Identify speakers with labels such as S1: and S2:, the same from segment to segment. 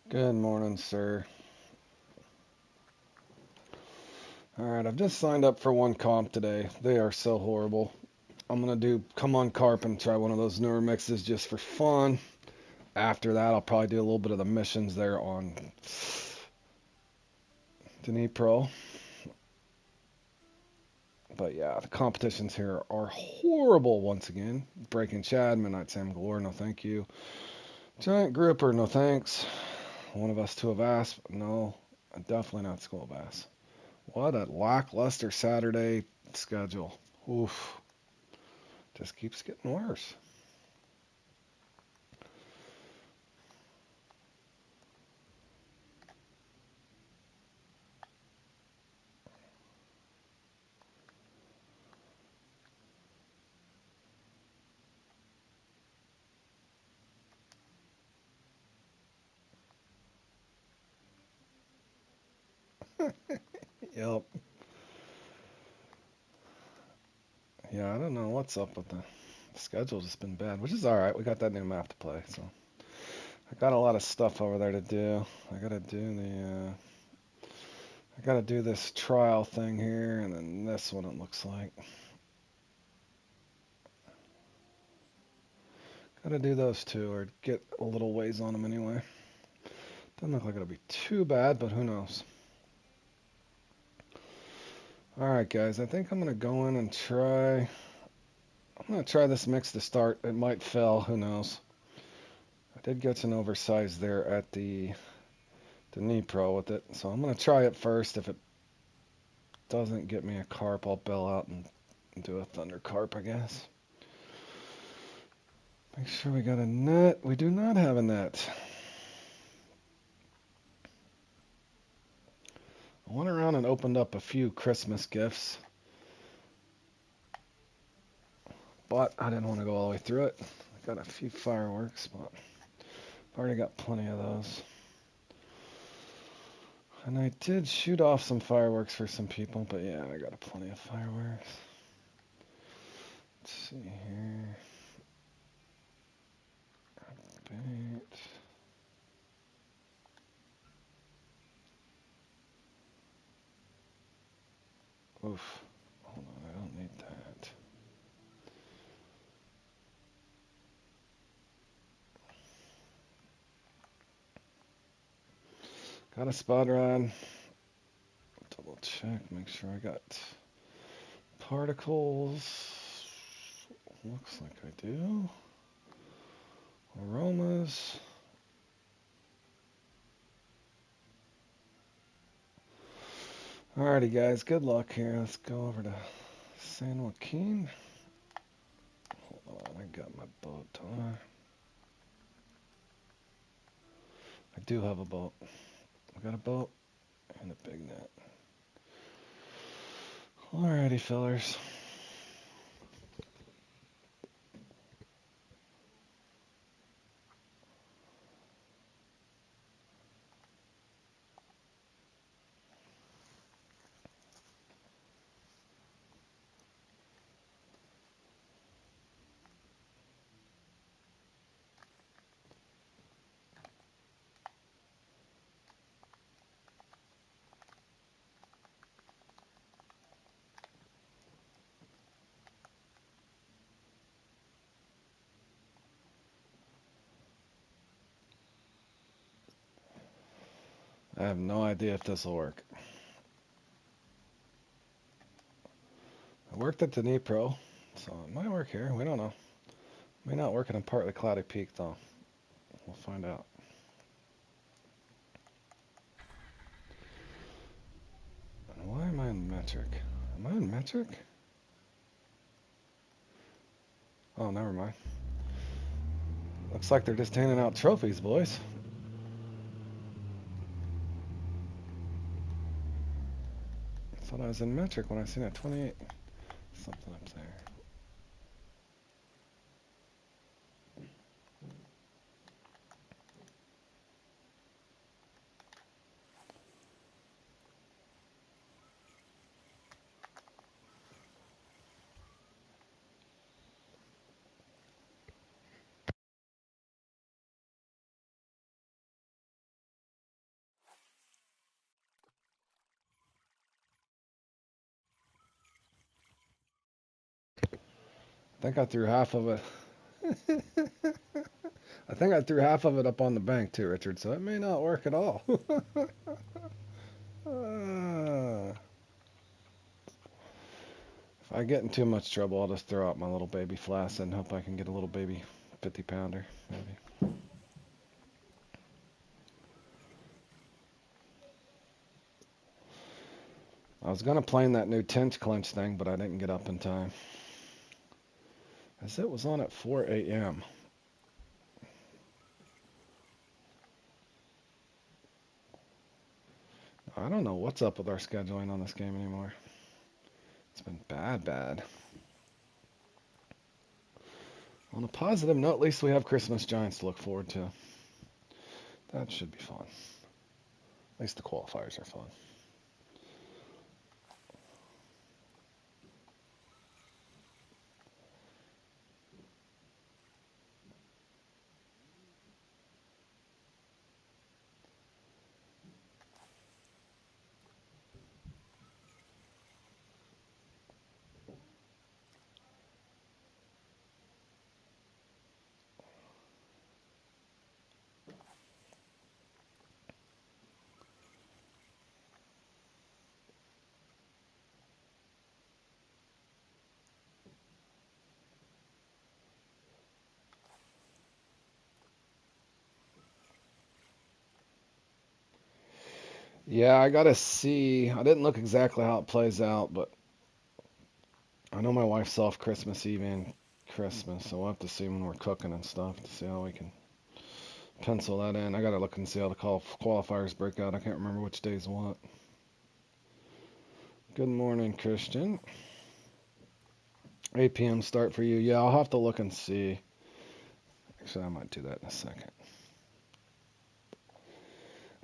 S1: Good morning, sir. Alright, I've just signed up for one comp today. They are so horrible. I'm gonna come on Carp and try one of those newer mixes just for fun. After that, I'll probably do a little bit of the missions there on Dnipro. But yeah, the competitions here are horrible once again. Breaking Chad, Midnight Sam Galore, no thank you. Giant Grouper, no thanks. One of us two have asked, no, definitely not School Bass. What a lackluster Saturday schedule. Oof. Just keeps getting worse. Yep. Yeah, I don't know what's up with the schedule. Just been bad, which is all right. We got that new map to play, so I got a lot of stuff over there to do. I gotta do this trial thing here, and then this one it looks like. Gotta do those two, or get a little ways on them anyway. Doesn't look like it'll be too bad, but who knows? All right, guys. I think I'm gonna go in and try. I'm gonna try this mix to start. It might fail. Who knows? I did get an oversized there at the Dnipro with it, so I'm gonna try it first. If it doesn't get me a carp, I'll bail out and do a thunder carp, I guess. Make sure we got a net. We do not have a net. I went around and opened up a few Christmas gifts, but I didn't want to go all the way through it. I got a few fireworks, but I've already got plenty of those. And I did shoot off some fireworks for some people, but yeah, I got plenty of fireworks. Let's see here. Bait. Oof. Hold on, I don't need that. Got a spot rod. Double check, make sure I got particles. Looks like I do. Aromas. Alrighty, guys, good luck here. Let's go over to San Joaquin. Hold on, I got my boat, don't I? I do have a boat. I got a boat and a big net. Alrighty, fellers. I have no idea if this will work. I worked at Dnipro, so it might work here. We don't know. May not work in a partly cloudy peak, though. We'll find out. And why am I in metric? Am I in metric? Oh, never mind. Looks like they're just handing out trophies, boys. I thought I was in metric when I seen that 28. Something up there. I think I threw half of it. I think I threw half of it up on the bank too, Richard, so it may not work at all. If I get in too much trouble, I'll just throw out my little baby flask and hope I can get a little baby 50-pounder, maybe. I was going to plane that new tench clinch thing, but I didn't get up in time. As it was on at 4 a.m. I don't know what's up with our scheduling on this game anymore. It's been bad. On a positive note, at least we have Christmas Giants to look forward to. That should be fun. At least the qualifiers are fun. Yeah, I gotta see. I didn't look exactly how it plays out, but I know my wife's off Christmas Eve and Christmas, so we'll have to see when we're cooking and stuff to see how we can pencil that in. I gotta look and see how the qualifiers break out. I can't remember which day's what. Good morning, Christian. 8 p.m. start for you. Yeah, I'll have to look and see. Actually, I might do that in a second.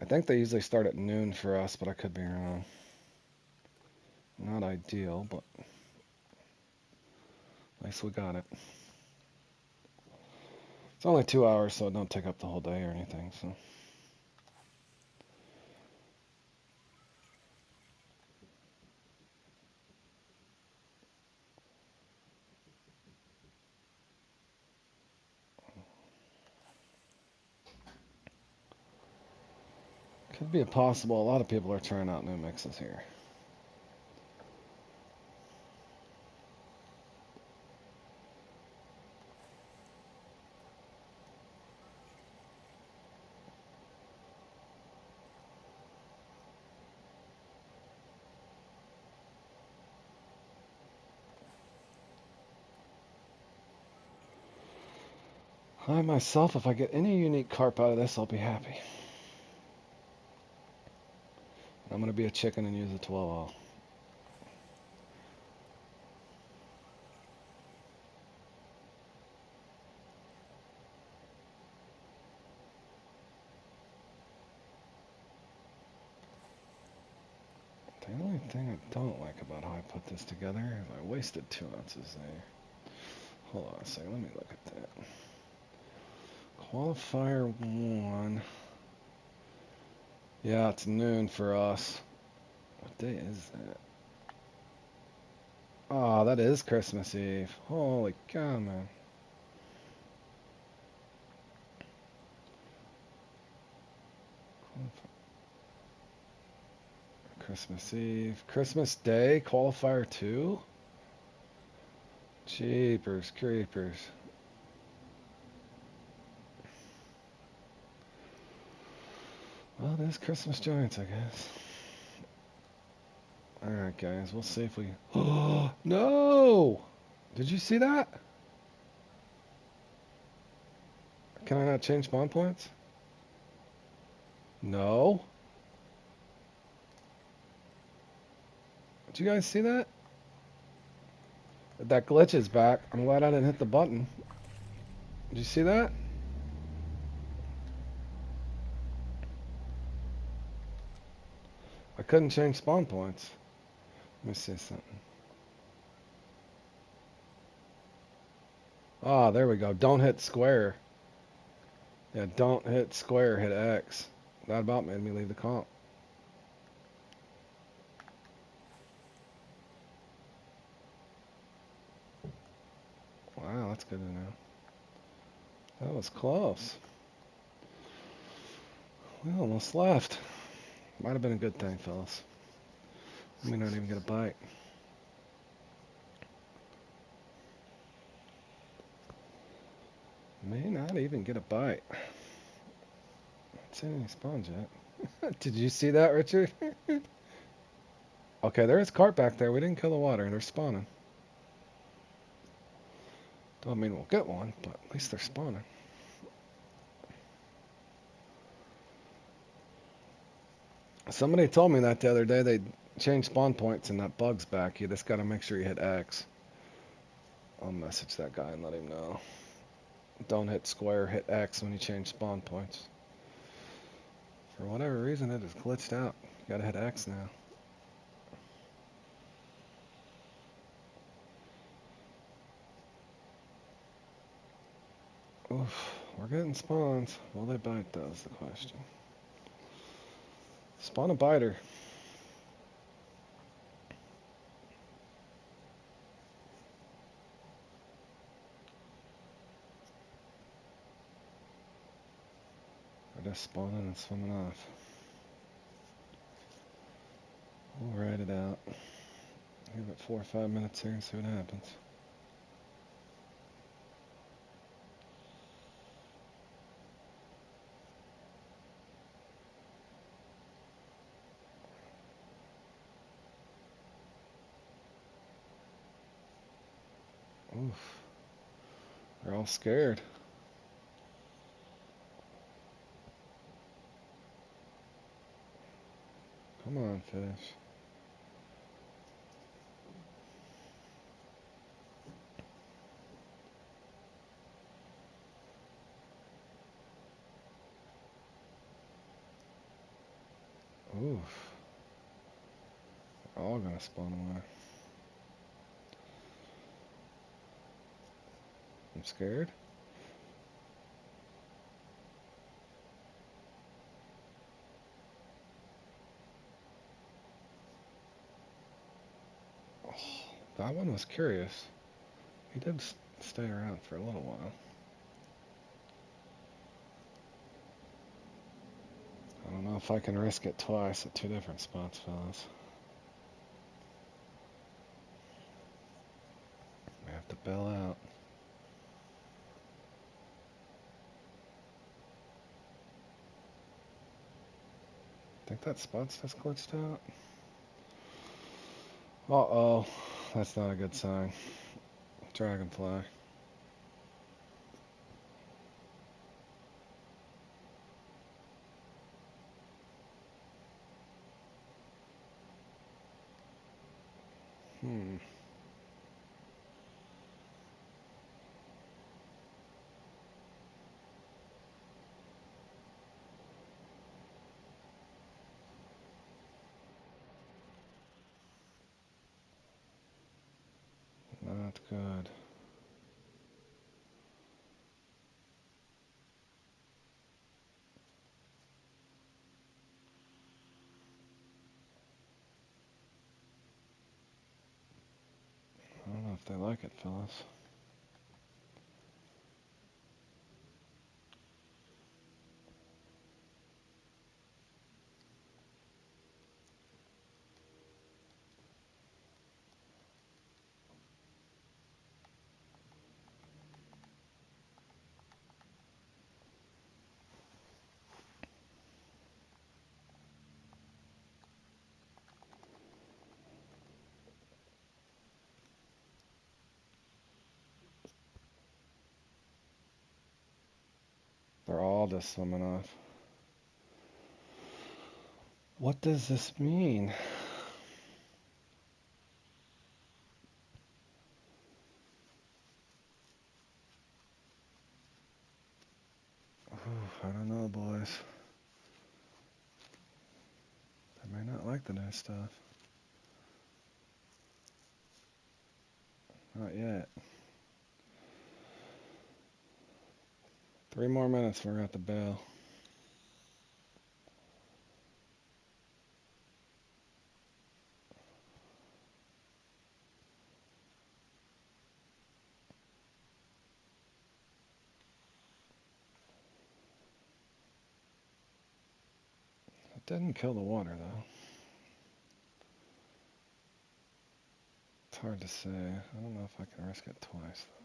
S1: I think they usually start at noon for us, but I could be wrong. Not ideal, but at least we got it. It's only 2 hours, so it don't take up the whole day or anything. So could be a possible. A lot of people are trying out new mixes here. I myself, if I get any unique carp out of this, I'll be happy. I'm gonna be a chicken and use a 12-0. The only thing I don't like about how I put this together is I wasted 2 ounces there. Hold on a second, let me look at that. Qualifier 1. Yeah, it's noon for us. What day is that? Oh, that is Christmas Eve. Holy cow, man. Christmas Eve. Christmas Day, qualifier 2? Jeepers creepers. Well, it is Christmas Giants, I guess. Alright, guys, we'll see if we... Oh, no! Did you see that? Can I not change spawn points? No. Did you guys see that? That glitch is back. I'm glad I didn't hit the button. Did you see that? I couldn't change spawn points. Let me see something. Ah, there we go. Don't hit square. Yeah, don't hit square, hit X. That about made me leave the comp. that's good to know. That was close. We almost left. Might have been a good thing, fellas. We may not even get a bite. May not even get a bite. Not seen any spawns yet. Did you see that, Richard? Okay, there is carp back there. We didn't kill the water. They're spawning. Don't mean we'll get one, but at least they're spawning. Somebody told me that the other day. They changed spawn points and that bug's back. You just got to make sure you hit X. I'll message that guy and let him know. Don't hit square, hit X when you change spawn points. For whatever reason, it is glitched out. You gotta hit X now. Oof, we're getting spawns. Will they bite though is the question. Spawn a biter. They're just spawning and swimming off. We'll ride it out. Give it 4 or 5 minutes here and see what happens. Oof. They're all scared. Come on, fish. Oof. They're all gonna spawn away. I'm scared. Oh, that one was curious. He did stay around for a little while. I don't know if I can risk it twice at 2 different spots, fellas. We have to bail out. Think that spot's just glitched out? Uh-oh. That's not a good sign. Dragonfly. Hmm. Not good. I don't know if they like it, fellas. They're all just swimming off. What does this mean? Ooh, I don't know, boys. They may not like the new stuff. Not yet. 3 more minutes, we're at the bell. Didn't kill the water though. It's hard to say. I don't know if I can risk it twice though.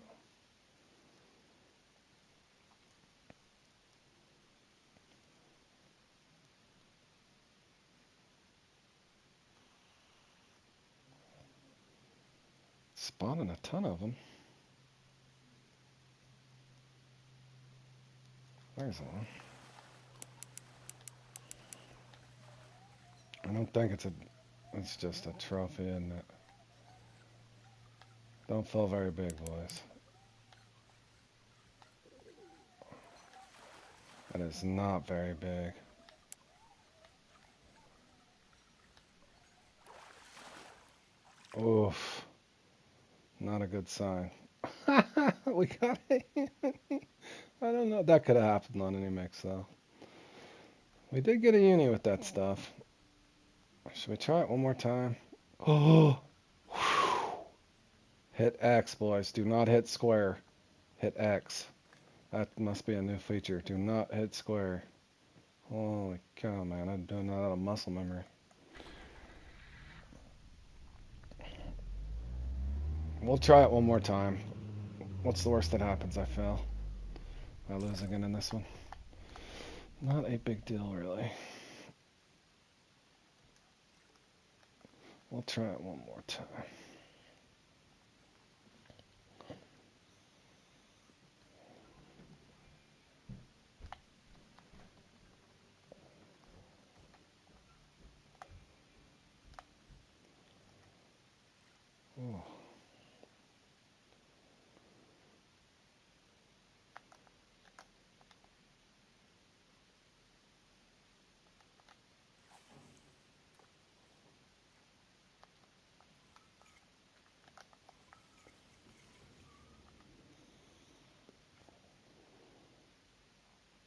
S1: Spawning a ton of them. There's one. I don't think it's just a trophy, isn't it? Don't feel very big, boys. That is not very big. Oof. Not a good sign. We got it. I don't know. That could have happened on any mix, though. We did get a uni with that stuff. Should we try it one more time? Oh. Hit X, boys. Do not hit square. Hit X. That must be a new feature. Do not hit square. Holy cow, man. I'm doing that out of muscle memory. We'll try it one more time. What's the worst that happens? I fail. I lose again in this one. Not a big deal, really. We'll try it one more time. Oh.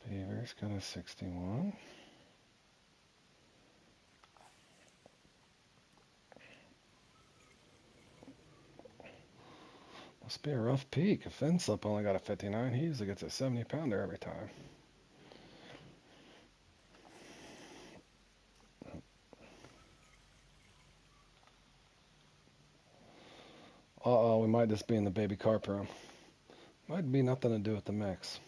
S1: Beaver's got a 61. Must be a rough peak. If Finslip only got a 59, he usually gets a 70-pounder every time. Uh-oh, we might just be in the baby carp room. Might be nothing to do with the mix.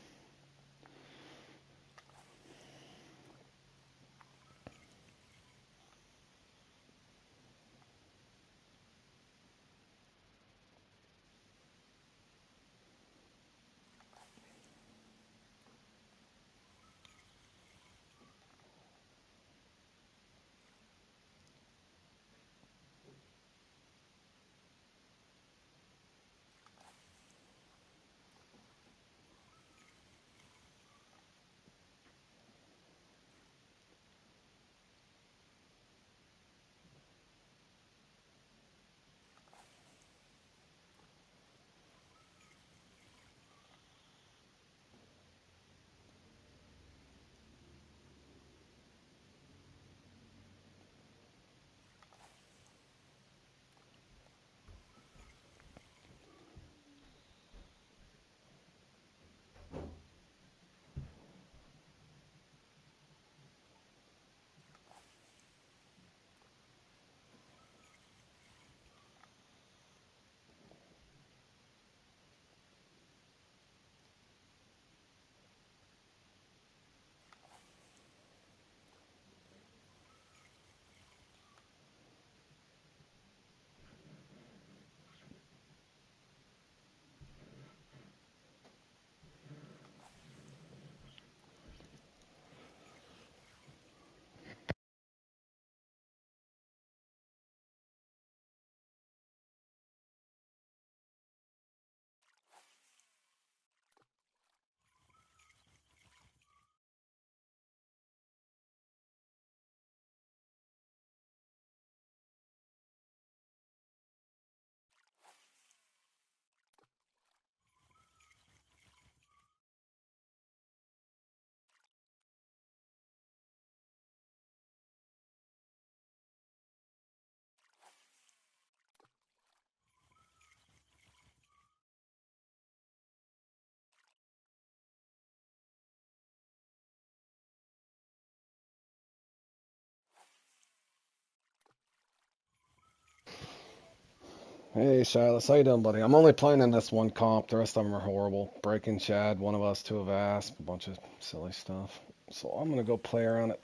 S1: Hey, Silas, how you doing, buddy? I'm only playing in this one comp. The rest of them are horrible. Breaking Chad, one of us, two of Asp, a bunch of silly stuff. So I'm gonna go play around at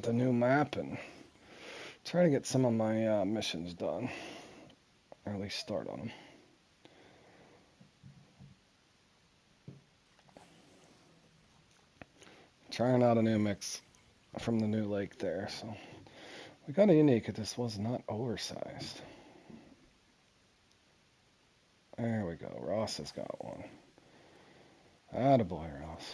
S1: the new map and try to get some of my missions done, or at least start on them. Trying out a new mix from the new lake there. So we got a unique. This was not oversized. There we go. Ross has got one. Attaboy, Ross.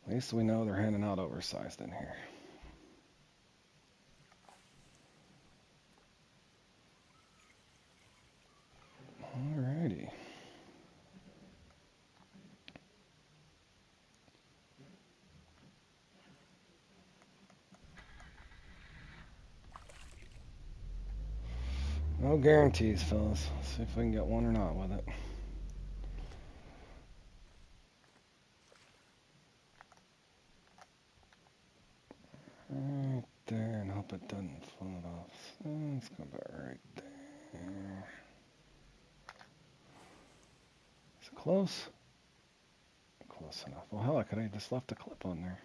S1: At least we know they're handing out oversized in here. Alrighty. No guarantees, fellas. Let's see if we can get one or not with it. Right there, and hope it doesn't float off. So let's go about right there. Is it close? Close enough. Well, hell, I could have just left the clip on there.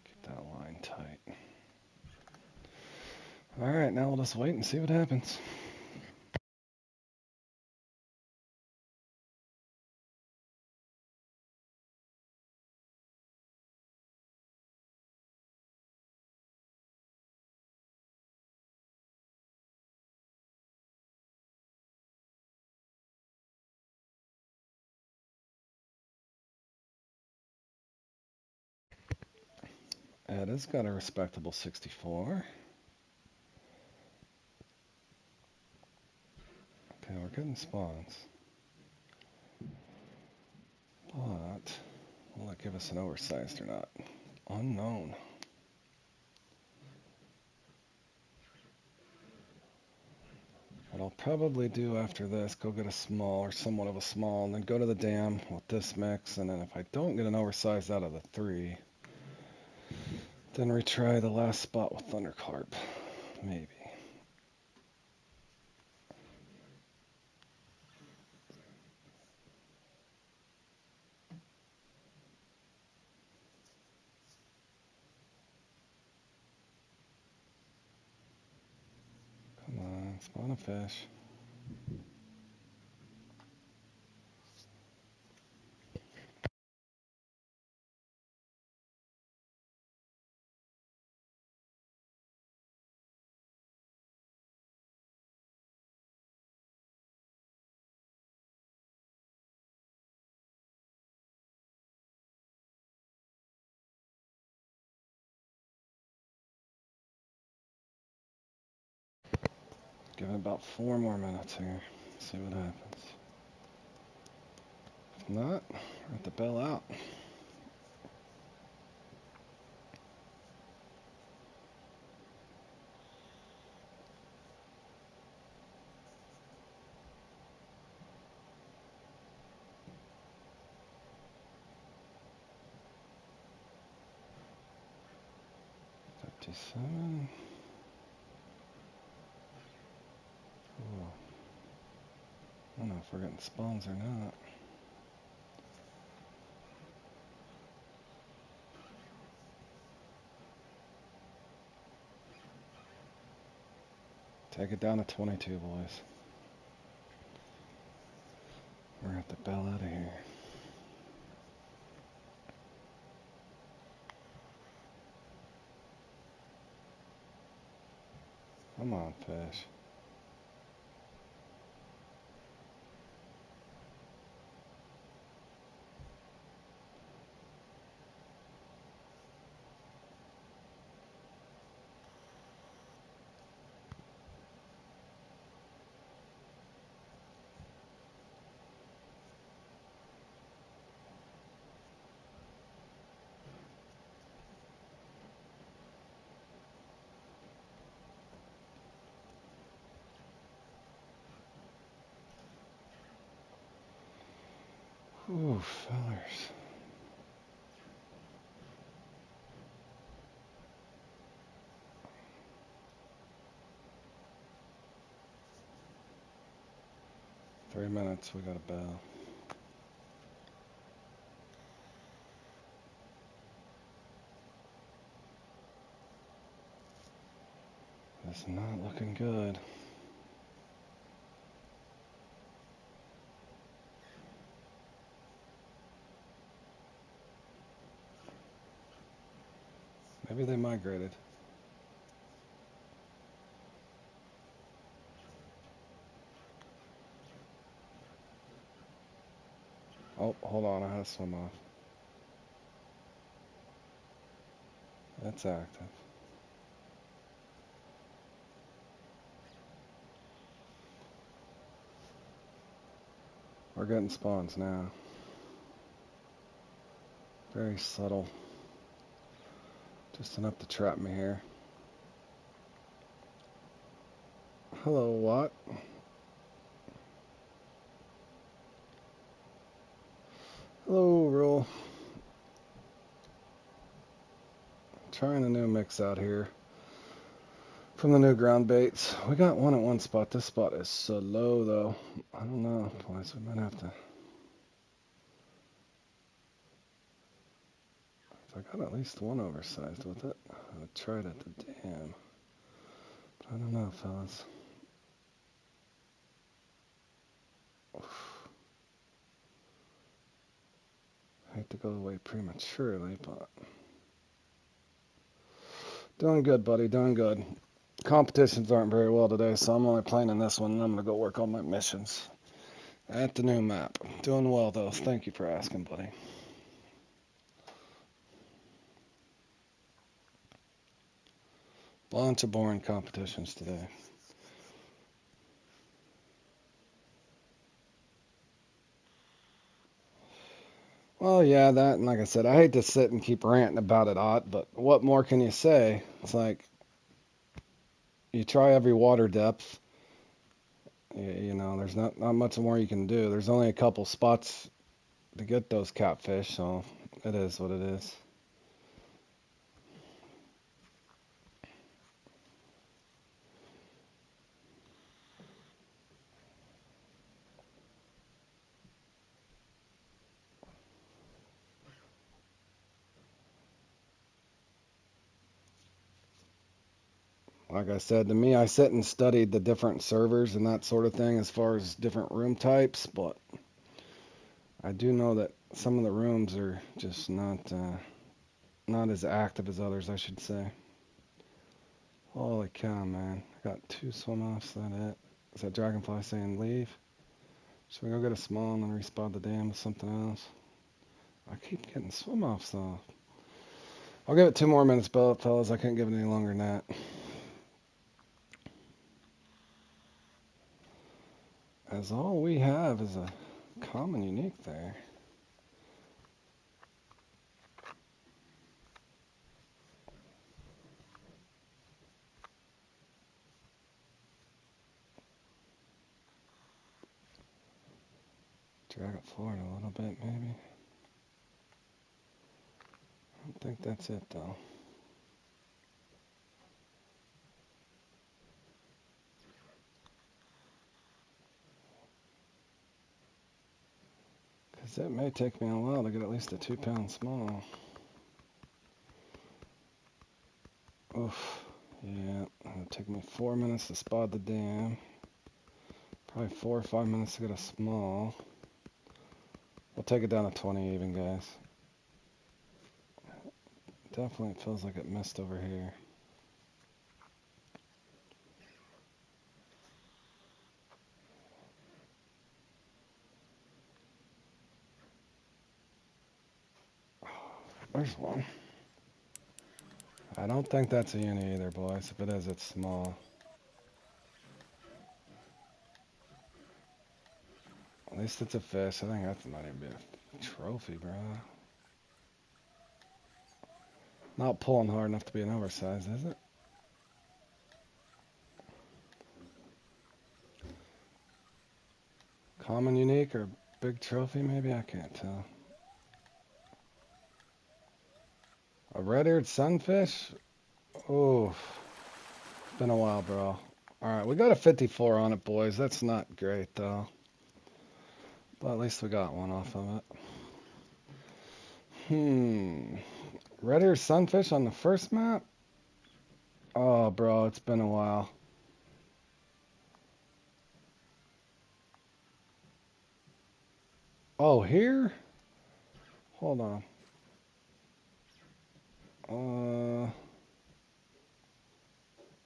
S1: Keep that line tight. Alright, now we'll just wait and see what happens. Ed has got a respectable 64. Okay, we're getting spawns. But will it give us an oversized or not? Unknown. What I'll probably do after this, go get a small or somewhat of a small, and then go to the dam with this mix, and then if I don't get an oversized out of the three, then retry the last spot with Thunder Carp. Maybe. Come on, spawn a fish. Give it about 4 more minutes here. See what happens. If not, we're at the bell out. $57. Ooh. I don't know if we're getting spawns or not. Take it down to 22, boys. We're at the bell out of here. Come on, fish. Ooh, fellers. 3 minutes, we got a bell. It's not looking good. Maybe they migrated. Oh, hold on, I had to swim off. That's active. We're getting spawns now. Very subtle. Just enough to trap me here. Hello, Watt. Hello, Rule. Trying a new mix out here from the new ground baits. We got one at one spot. This spot is so low, though. I don't know, boys. We might have to. If I got at least one oversized with it, I would try it at the dam. But I don't know, fellas. Oof. I hate to go away prematurely, but doing good, buddy. Doing good. Competitions aren't very well today, so I'm only playing in this one, and I'm going to go work on my missions at the new map. Doing well, though. Thank you for asking, buddy. Bunch of boring competitions today. Well, yeah, that, and like I said, I hate to sit and keep ranting about it, Ott, but what more can you say? It's like, you try every water depth, you know, there's not much more you can do. There's only a couple spots to get those catfish, so it is what it is. Like I said, to me, I sit and studied the different servers and that sort of thing as far as different room types, but I do know that some of the rooms are just not as active as others, I should say. Holy cow, man. I got 2 swim offs, is that it? Is that Dragonfly saying leave? Should we go get a small and then respawn the dam with something else? I keep getting swim offs though. I'll give it 2 more minutes, fellas. I can't give it any longer than that. As all we have is a common unique there. Drag it forward a little bit, maybe. I don't think that's it, though. Because it may take me a while to get at least a 2-pound small. Oof. Yeah, it'll take me 4 minutes to spot the dam. Probably 4 or 5 minutes to get a small. We'll take it down to 20 even, guys. Definitely feels like it missed over here. There's one. I don't think that's a uni either, boys. If it is, it's small. At least it's a fish. I think that's not even be a trophy, bro. Not pulling hard enough to be an oversized, is it? Common unique or big trophy, maybe? I can't tell. A red-eared sunfish? Oof. Been a while, bro. Alright, we got a 54 on it, boys. That's not great, though. But at least we got one off of it. Red ear sunfish on the first map? Oh, bro, it's been a while. Oh, here? Hold on.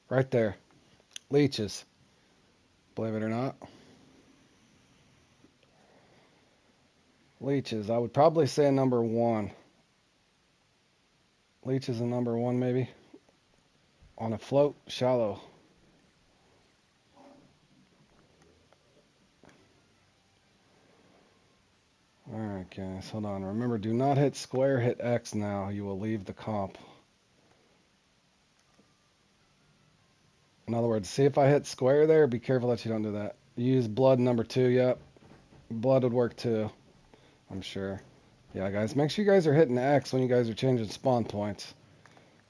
S1: Right there. Leeches. Believe it or not. Leeches. I would probably say number one. Leeches a number one, maybe. On a float, shallow. Alright, guys, hold on. Remember, do not hit square, hit X now. You will leave the comp. In other words, see if I hit square there, be careful that you don't do that. Use blood number two, yep. Blood would work too, I'm sure. Yeah, guys, make sure you guys are hitting X when you guys are changing spawn points.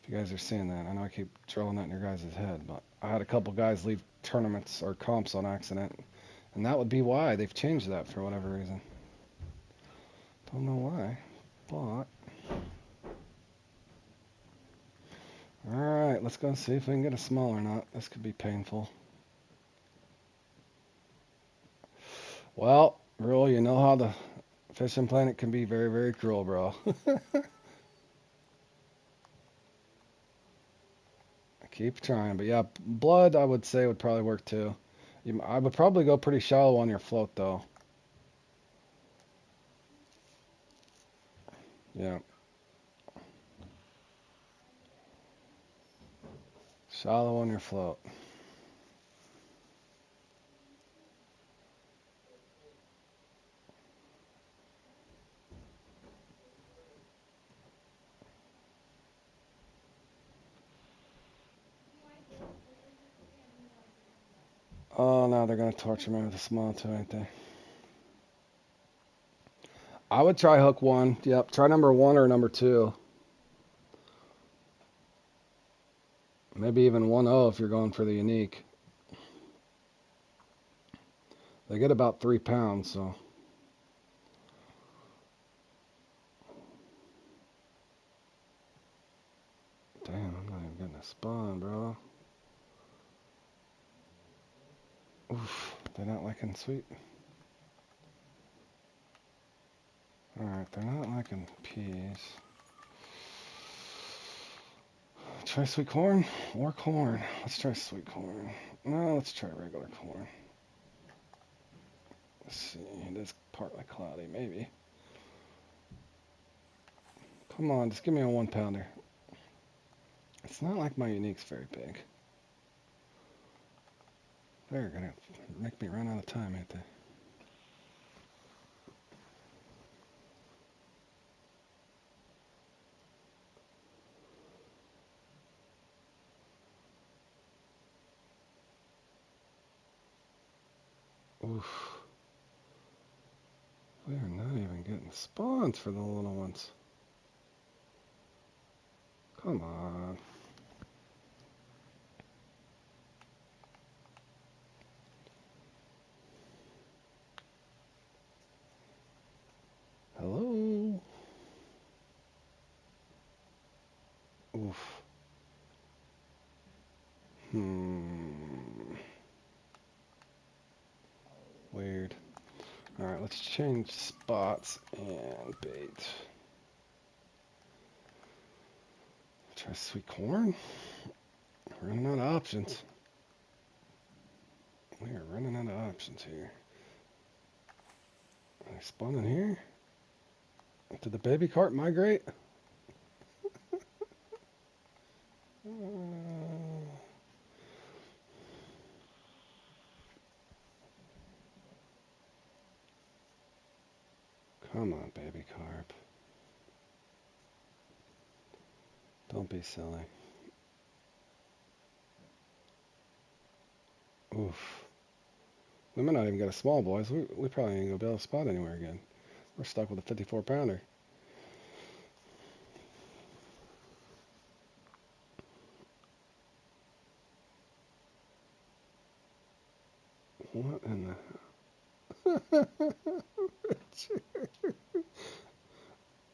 S1: If you guys are seeing that. I know I keep throwing that in your guys' head, but I had a couple guys leave tournaments or comps on accident. And that would be why. They've changed that for whatever reason. Don't know why, but... Alright, let's go see if we can get a small or not. This could be painful. Well, Rule, you know how the fishing planet can be very, very cruel, bro. Keep trying. But yeah, blood, I would say, would probably work too. I would probably go pretty shallow on your float, though. Yeah. Shallow on your float. Oh, now they're going to torture me with a small too, ain't they? I would try hook one. Yep, try number one or number two. Maybe even 1-0 if you're going for the unique. They get about 3 pounds, so. Damn, I'm not even getting a spawn, bro. Oof, they're not liking sweet. Alright, they're not liking peas. Try sweet corn or corn. Let's try sweet corn. No, let's try regular corn. Let's see, it is partly cloudy, maybe. Come on, just give me a 1-pounder. It's not like my unique's very big. They're gonna make me run out of time, ain't they? Oof. We are not even getting spawns for the little ones. Come on. Hello? Oof. Weird. Alright, let's change spots and bait. Try sweet corn. Running out of options. We are running out of options here. Are they spawning here? Did the baby carp migrate? Come on, baby carp. Don't be silly. Oof. We might not even get a small, boys. We probably ain't gonna be able to spot anywhere again. We're stuck with a 54-pounder. What in the...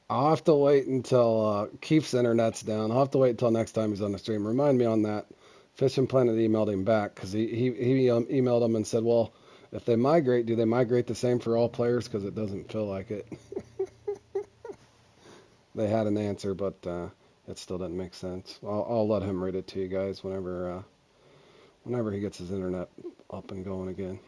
S1: I'll have to wait until Keith's internet's down. I'll have to wait until next time he's on the stream. Remind me on that. Fishing Planet emailed him back because he emailed him and said, well, if they migrate, do they migrate the same for all players? Because it doesn't feel like it. They had an answer, but it still didn't make sense. I'll let him read it to you guys whenever he gets his internet up and going again.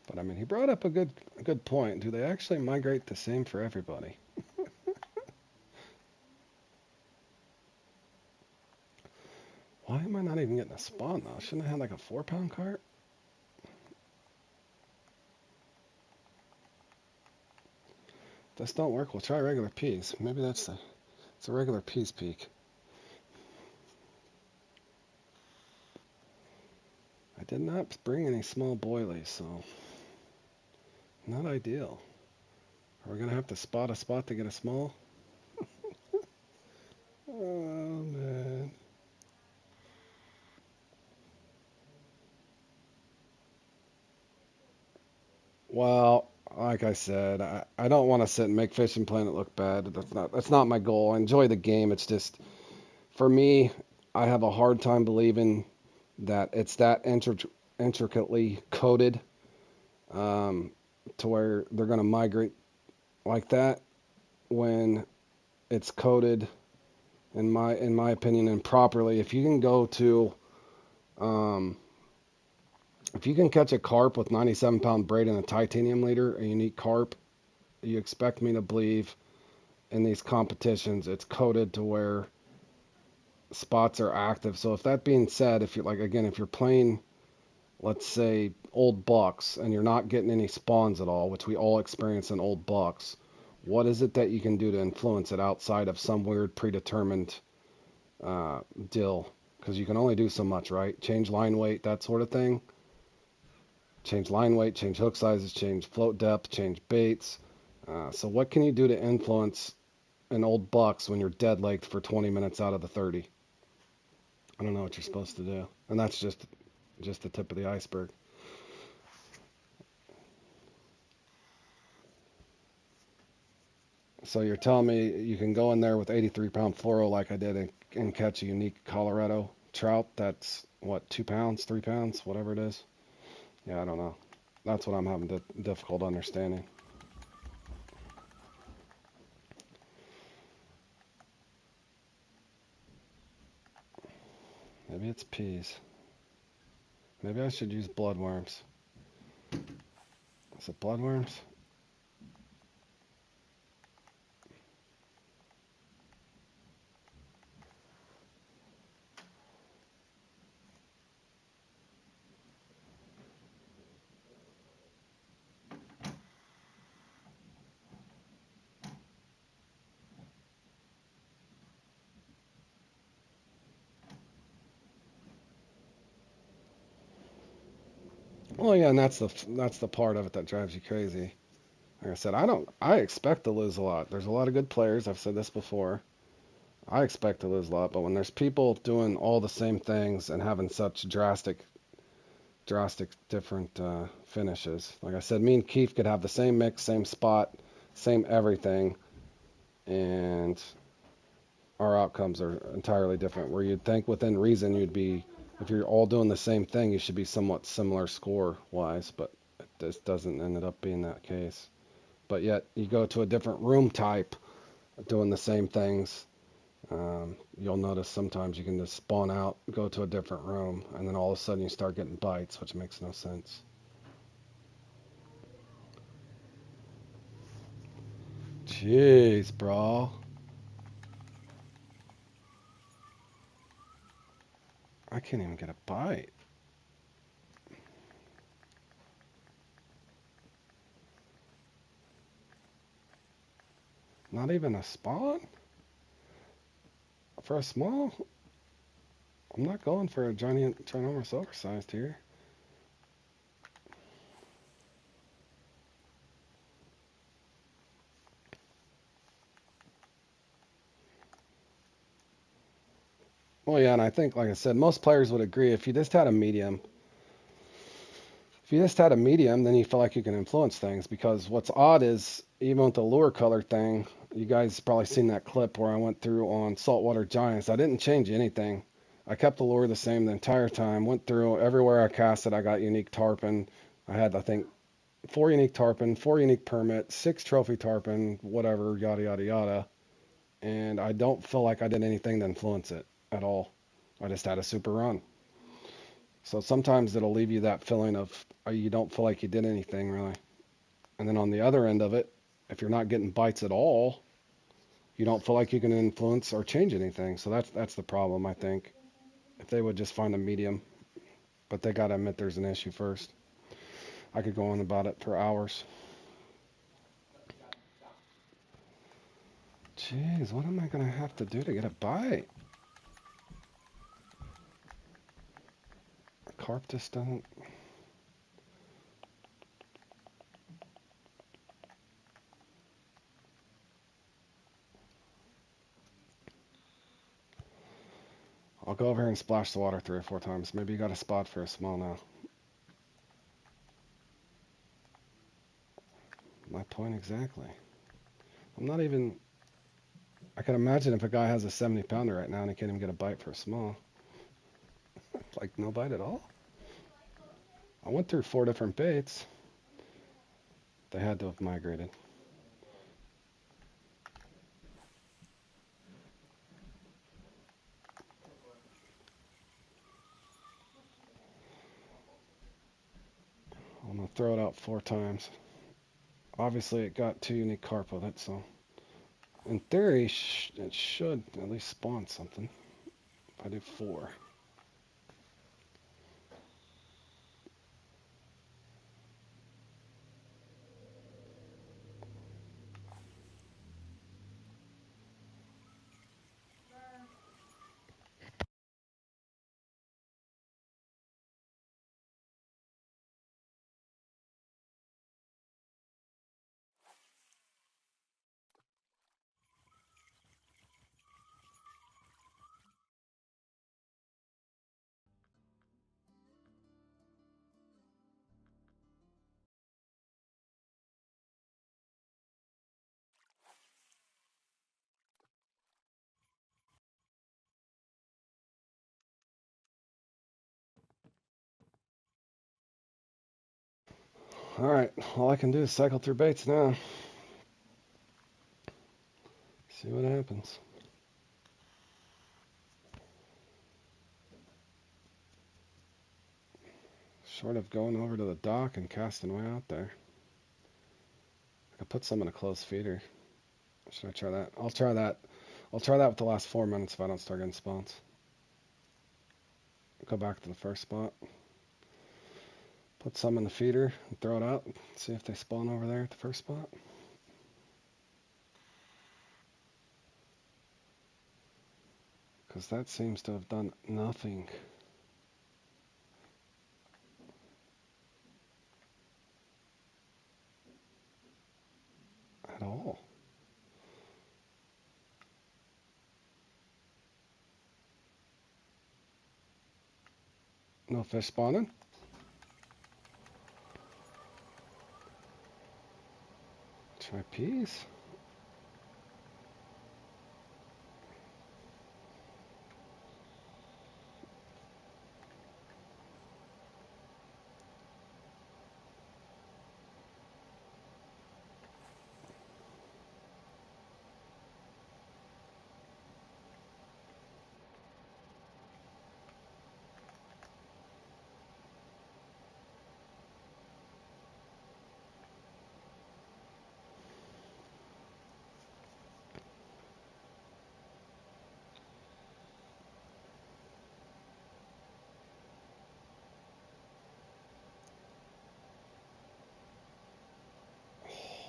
S1: But I mean, he brought up a good point. Do they actually migrate the same for everybody? Why am I not even getting a spawn though? Shouldn't I have like a 4-pound carp? This don't work. We'll try regular peas. Maybe it's a regular peas peak. I did not bring any small boilies, so not ideal. Are we gonna have to spot a spot to get a small? Oh man. Well, like I said, I don't want to sit and make Fishing Planet look bad. That's not my goal. I enjoy the game. It's just for me, I have a hard time believing that it's that intricately coded to where they're going to migrate like that when it's coded in my opinion improperly. Um, if you can catch a carp with 97-pound braid and a titanium leader, a unique carp, you expect me to believe in these competitions it's coded to where spots are active. So if that being said, if you're playing, let's say, old bucks and you're not getting any spawns at all, which we all experience in old bucks, what is it that you can do to influence it outside of some weird predetermined deal? Because you can only do so much, right? Change line weight, that sort of thing. Change line weight, change hook sizes, change float depth, change baits. So what can you do to influence an old bucks when you're dead legged for 20 minutes out of the 30? I don't know what you're supposed to do. And that's just the tip of the iceberg. So you're telling me you can go in there with 83-pound fluoro like I did and catch a unique Colorado trout that's, what, 2 pounds, 3 pounds, whatever it is? Yeah, I don't know. That's what I'm having difficult understanding. Maybe it's peas. Maybe I should use bloodworms. Is it bloodworms? Well, yeah, and that's the part of it that drives you crazy. Like I said, I expect to lose a lot. There's a lot of good players. I've said this before. I expect to lose a lot, but when there's people doing all the same things and having such drastic different finishes, like I said, me and Keith could have the same mix, same spot, same everything, and our outcomes are entirely different. Where you'd think within reason if you're all doing the same thing, you should be somewhat similar score wise, but this doesn't end up being that case. But yet you go to a different room type doing the same things. You'll notice sometimes you can just spawn out, go to a different room, and then all of a sudden you start getting bites, which makes no sense. Jeez, bro. I can't even get a bite. Not even a spawn? For a small? I'm not going for a ginormous oversized here. Well, yeah, and I think, like I said, most players would agree if you just had a medium, then you feel like you can influence things. Because what's odd is even with the lure color thing, you guys probably seen that clip where I went through on saltwater giants. I didn't change anything. I kept the lure the same the entire time. Went through everywhere I casted. I got unique tarpon. I had, I think, 4 unique tarpon, 4 unique permit, 6 trophy tarpon, whatever, yada yada yada. And I don't feel like I did anything to influence it at all. I just had a super run. So sometimes it'll leave you that feeling of you don't feel like you did anything really. And then on the other end of it, if you're not getting bites at all, you don't feel like you can influence or change anything. So that's the problem, I think. If they would just find a medium, but they got to admit there's an issue first. I could go on about it for hours. Jeez, what am I going to have to do to get a bite? A carp just doesn't. I'll go over here and splash the water 3 or 4 times. Maybe you got a spot for a small now. My point exactly. I'm not even. I can imagine if a guy has a 70 pounder right now and he can't even get a bite for a small. Like no bite at all. I went through 4 different baits. They had to have migrated. I'm gonna throw it out 4 times. Obviously, it got 2 unique carp with it, so in theory, it should at least spawn something. If I do 4. All right, all I can do is cycle through baits now. See what happens. Short of going over to the dock and casting way out there. I could put some in a closed feeder. Should I try that? I'll try that. I'll try that with the last 4 minutes if I don't start getting spawns. Go back to the first spot. Put some in the feeder and throw it out. See if they spawn over there at the first spot. Because that seems to have done nothing at all. No fish spawning. Try peas.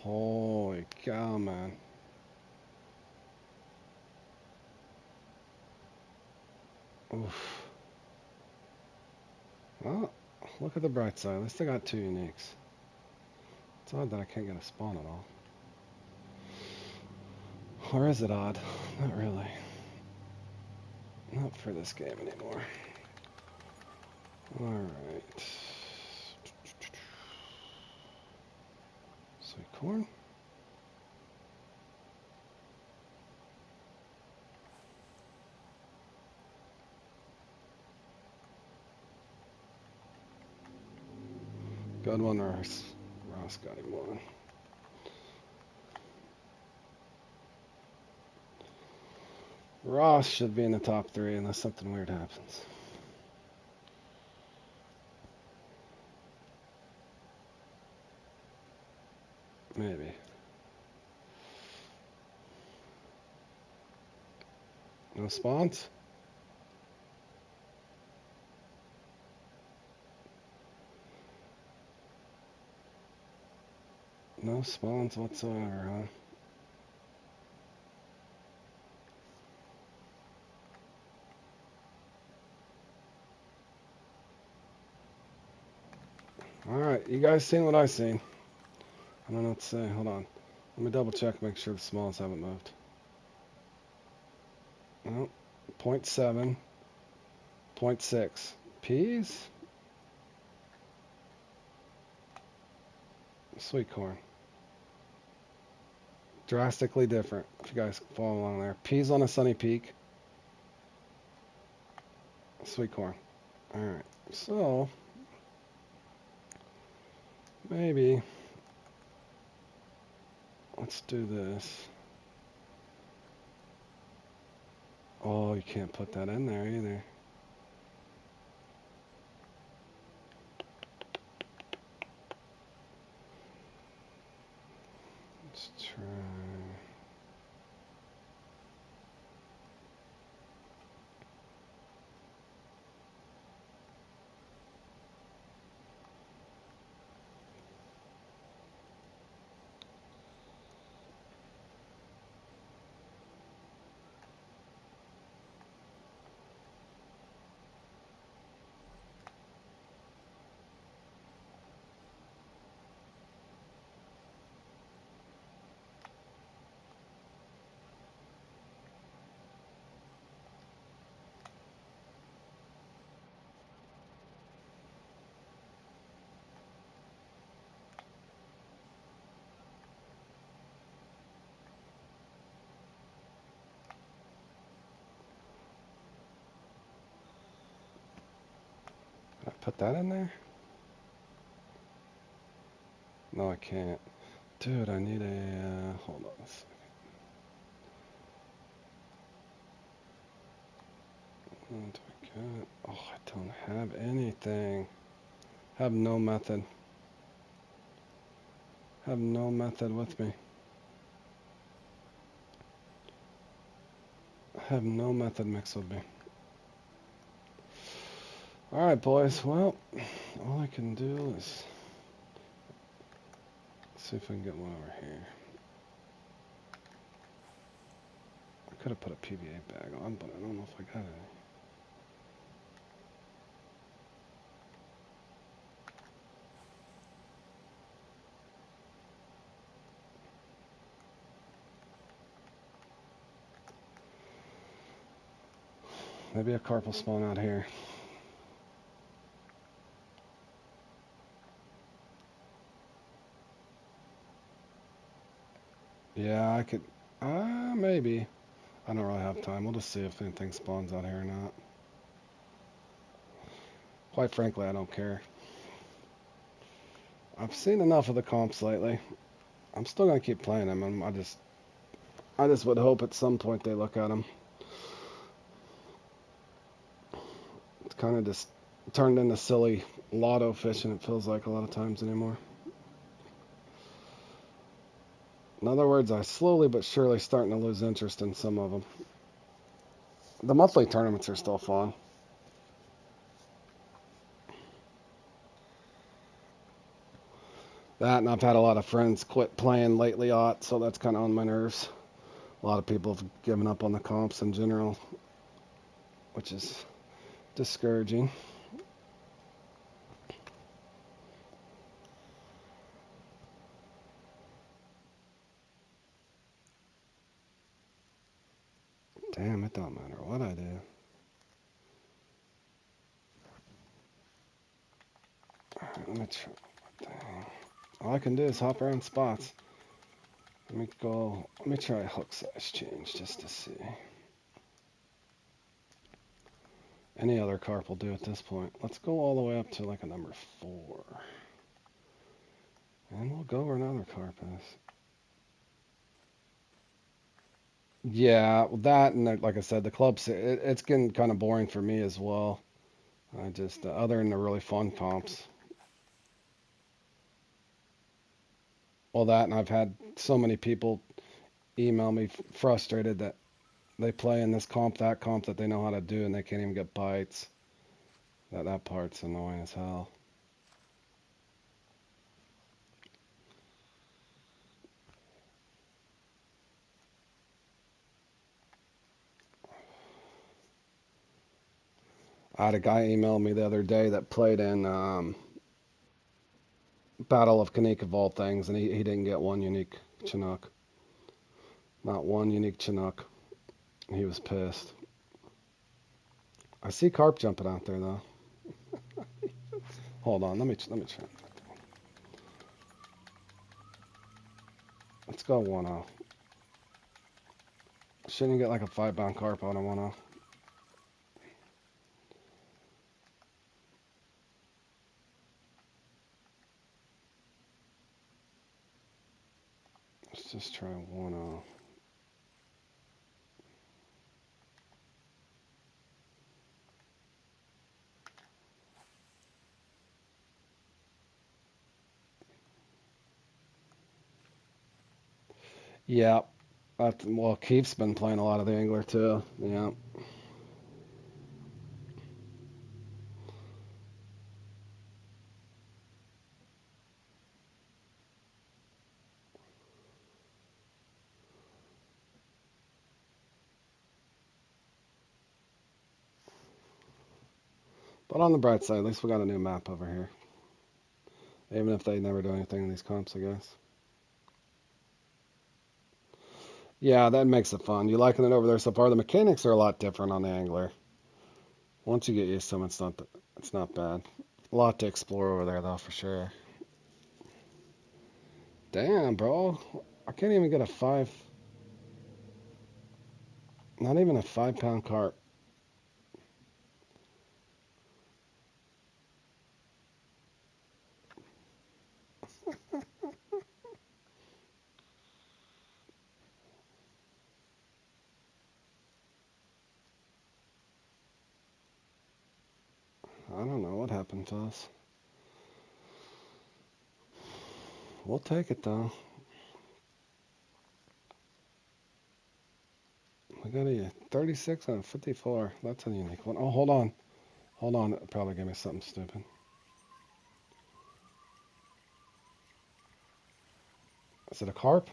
S1: Holy cow, man. Oof. Well, look at the bright side. At least I got 2 uniques. It's odd that I can't get a spawn at all. Or is it odd? Not really. Not for this game anymore. Alright. Sweet corn. Good one, Ross. Ross got him one. Ross should be in the top 3 unless something weird happens. Maybe. No spawns? No spawns whatsoever, huh? Alright, you guys seen what I seen? I don't know what to say. Hold on. Let me double check, make sure the smalls haven't moved. No. 0.7. 0.6. Peas? Sweet corn. Drastically different, if you guys follow along there. Peas on a sunny peak. Sweet corn. Alright, so maybe let's do this. Oh, you can't put that in there either. Let's try. Can I put that in there? No, I can't. Dude, I need a, hold on a second. What do I got? Oh, I don't have anything. Have no method. Have no method with me. Have no method mixed with me. Alright, boys. Well, all I can do is see if I can get one over here. I could have put a PVA bag on, but I don't know if I got any. Maybe a carp will spawn out here. Yeah, I could. Maybe. I don't really have time. We'll just see if anything spawns out here or not. Quite frankly, I don't care. I've seen enough of the comps lately. I'm still gonna keep playing them. I just would hope at some point they look at them. It's kind of just turned into silly lotto fishing. It feels like a lot of times anymore. In other words, I slowly but surely starting to lose interest in some of them. The monthly tournaments are still fun. That, and I've had a lot of friends quit playing lately, so that's kind of on my nerves. A lot of people have given up on the comps in general, which is discouraging. Damn, it don't matter what I do. let me try. Dang. All I can do is hop around spots. Let me try a hook size change just to see. Any other carp will do at this point. Let's go all the way up to like a number 4. And we'll go where another carp is. Yeah, that and like I said, the clubs, it's getting kind of boring for me as well. I just, other than the really fun comps. Well, that, and I've had so many people email me frustrated that they play in this comp, that they know how to do, and they can't even get bites. That part's annoying as hell. I had a guy email me the other day that played in Battle of Kanik of all things, and he didn't get one unique Chinook. Not one unique Chinook. He was pissed. I see carp jumping out there though. Hold on, let me try. Let's go 1-0. Shouldn't get like a 5-pound carp on a 1-0. Let's just try 1-0. Yeah. Well, Keith's been playing a lot of the angler too. Yeah. But on the bright side, at least we got a new map over here. Even if they never do anything in these comps, I guess. Yeah, that makes it fun. You liking it over there so far? The mechanics are a lot different on the angler. Once you get used to them, it's not bad. A lot to explore over there, though, for sure. Damn, bro. I can't even get a 5. Not even a 5-pound carp. I don't know what happened to us. We'll take it, though. We got a 36 and a 54. That's a unique one. Oh, hold on. Hold on. It probably gave me something stupid. Is it a carp?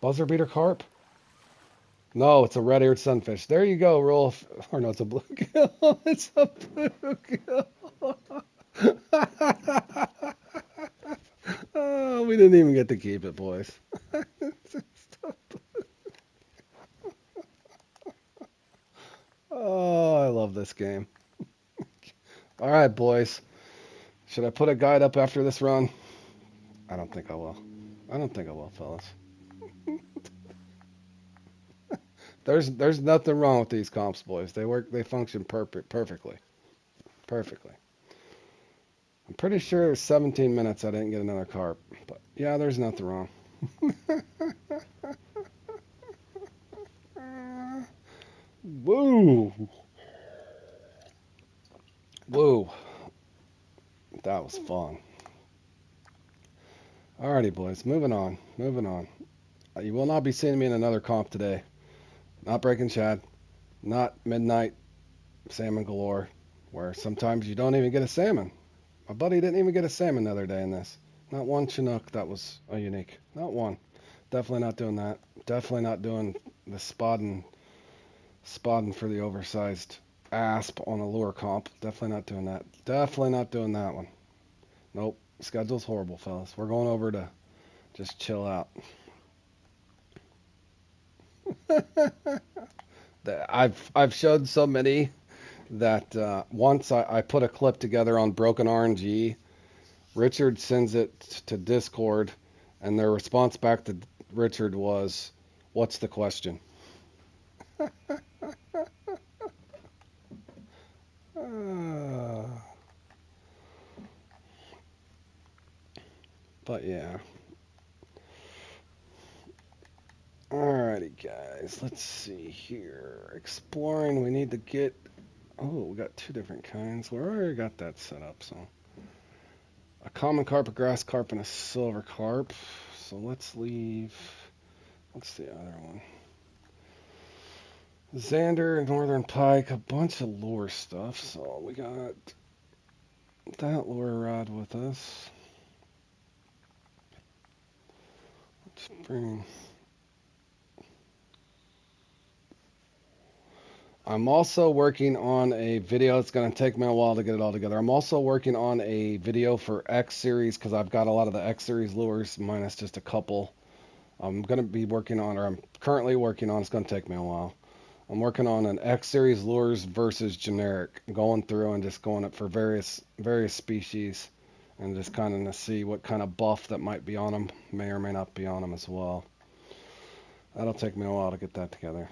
S1: Buzzer beater carp? No, it's a red-eared sunfish. There you go, Rolf. Or no, it's a bluegill. It's a bluegill. Oh, we didn't even get to keep it, boys. Oh, I love this game. All right, boys. Should I put a guide up after this run? I don't think I will. I don't think I will, fellas. There's nothing wrong with these comps, boys. They function perfectly. Perfectly. I'm pretty sure there's 17 minutes I didn't get another carp. But yeah, there's nothing wrong. Woo! Woo! That was fun. Alrighty, boys. Moving on. Moving on. You will not be seeing me in another comp today. Not breaking shad. Not midnight salmon galore, where sometimes you don't even get a salmon. My buddy didn't even get a salmon the other day in this. Not one Chinook that was a unique. Not one. Definitely not doing that. Definitely not doing the spotting for the oversized asp on a lure comp. Definitely not doing that. Definitely not doing that one. Nope. Schedule's horrible, fellas. We're going over to just chill out. I've showed so many that once I put a clip together on broken RNG. Richard sends it to Discord, and their response back to Richard was, "What's the question?" But yeah. Alrighty, guys. Let's see here. Exploring. We need to get. Oh, we got two different kinds. We already got that set up. So a common carp, a grass carp, and a silver carp. So let's leave. What's the other one? Xander, northern pike, a bunch of lure stuff. So we got that lure rod with us. Let's bring. I'm also working on a video. It's going to take me a while to get it all together. I'm also working on a video for X series because I've got a lot of the X series lures, minus just a couple. I'm going to be working on, or I'm currently working on. It's going to take me a while. I'm working on an X series lures versus generic, going through and just going up for various species, and just kind of to see what kind of buff that might be on them, may or may not be on them as well. That'll take me a while to get that together.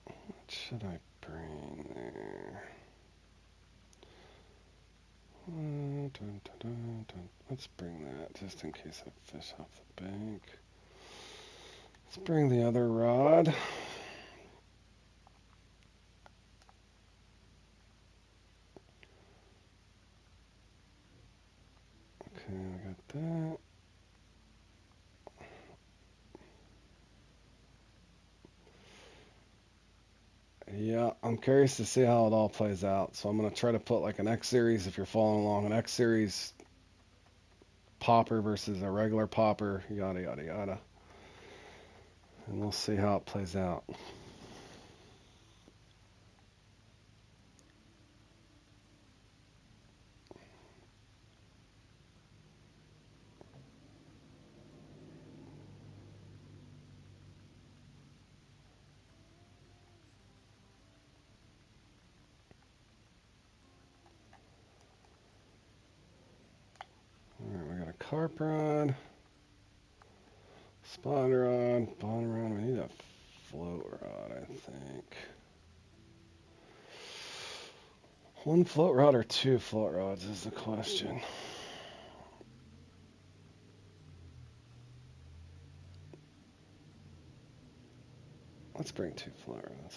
S1: What should I bring there? Let's bring that just in case I fish off the bank. Let's bring the other rod. Okay, I got that. Yeah, I'm curious to see how it all plays out. So I'm going to try to put like an X series, if you're following along, an X series popper versus a regular popper, yada, yada, yada. And we'll see how it plays out. All right, we got a carp rod, spot rod, bottom rod. We need a float rod, I think. One float rod or two float rods is the question. Let's bring two float rods.